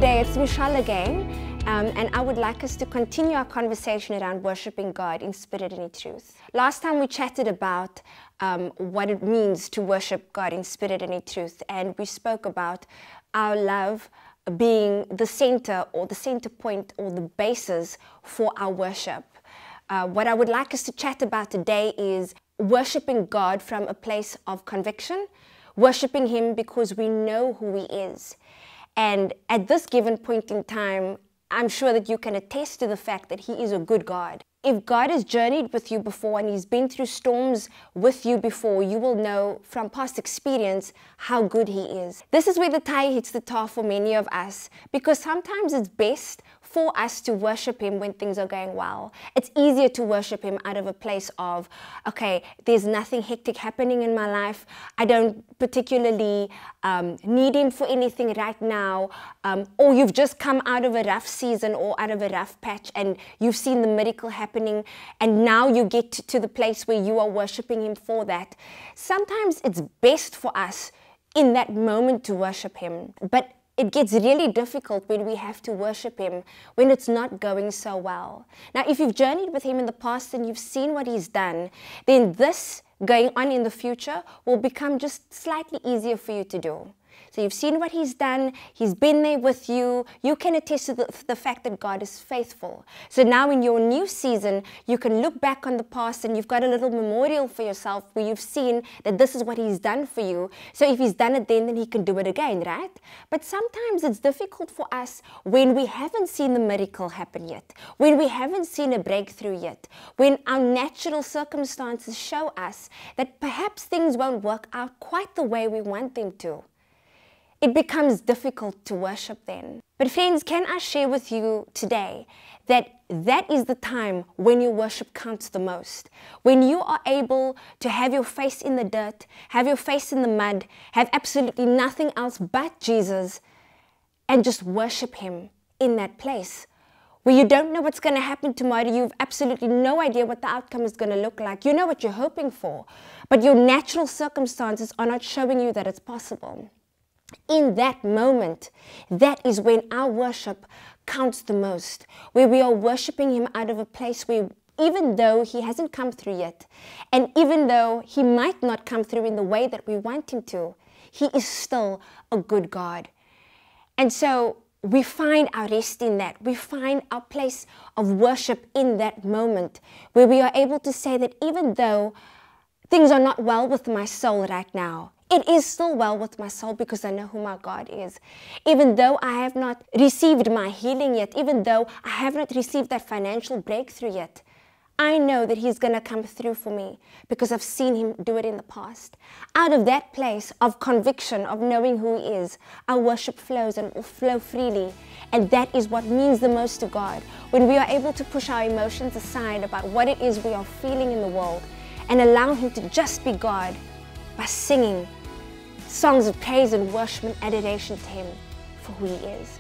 day, it's Michelle again, and I would like us to continue our conversation around worshiping God in spirit and in truth. Last time we chatted about what it means to worship God in spirit and in truth, and we spoke about our love being the center or the center point or the basis for our worship. What I would like us to chat about today is worshiping God from a place of conviction, worshiping Him because we know who He is. And at this given point in time, I'm sure that you can attest to the fact that He is a good God. If God has journeyed with you before and He's been through storms with you before, you will know from past experience how good He is. This is where the tie hits the tar for many of us, because sometimes it's best for us to worship Him when things are going well. It's easier to worship Him out of a place of, okay, there's nothing hectic happening in my life. I don't particularly need Him for anything right now. Or you've just come out of a rough season or out of a rough patch and you've seen the miracle happening, and now you get to the place where you are worshiping Him for that. Sometimes it's best for us in that moment to worship Him, but it gets really difficult when we have to worship Him when it's not going so well. Now, if you've journeyed with Him in the past and you've seen what He's done, then this going on in the future will become just slightly easier for you to do. So you've seen what He's done, He's been there with you, you can attest to the fact that God is faithful. So now in your new season, you can look back on the past and you've got a little memorial for yourself where you've seen that this is what He's done for you. So if He's done it then He can do it again, right? But sometimes it's difficult for us when we haven't seen the miracle happen yet, when we haven't seen a breakthrough yet, when our natural circumstances show us that perhaps things won't work out quite the way we want them to. It becomes difficult to worship then. But friends, can I share with you today that that is the time when your worship counts the most. When you are able to have your face in the dirt, have your face in the mud, have absolutely nothing else but Jesus, and just worship Him in that place. Where you don't know what's going to happen tomorrow, you have absolutely no idea what the outcome is going to look like. You know what you're hoping for, but your natural circumstances are not showing you that it's possible. In that moment, that is when our worship counts the most, where we are worshiping Him out of a place where even though He hasn't come through yet, and even though He might not come through in the way that we want Him to, He is still a good God. And so we find our rest in that. We find our place of worship in that moment, where we are able to say that even though things are not well with my soul right now, it is still well with my soul because I know who my God is. Even though I have not received my healing yet, even though I have not received that financial breakthrough yet, I know that He's going to come through for me because I've seen Him do it in the past. Out of that place of conviction, of knowing who He is, our worship flows and will flow freely. And that is what means the most to God, when we are able to push our emotions aside about what it is we are feeling in the world and allow Him to just be God by singing songs of praise and worship and adoration to Him for who He is.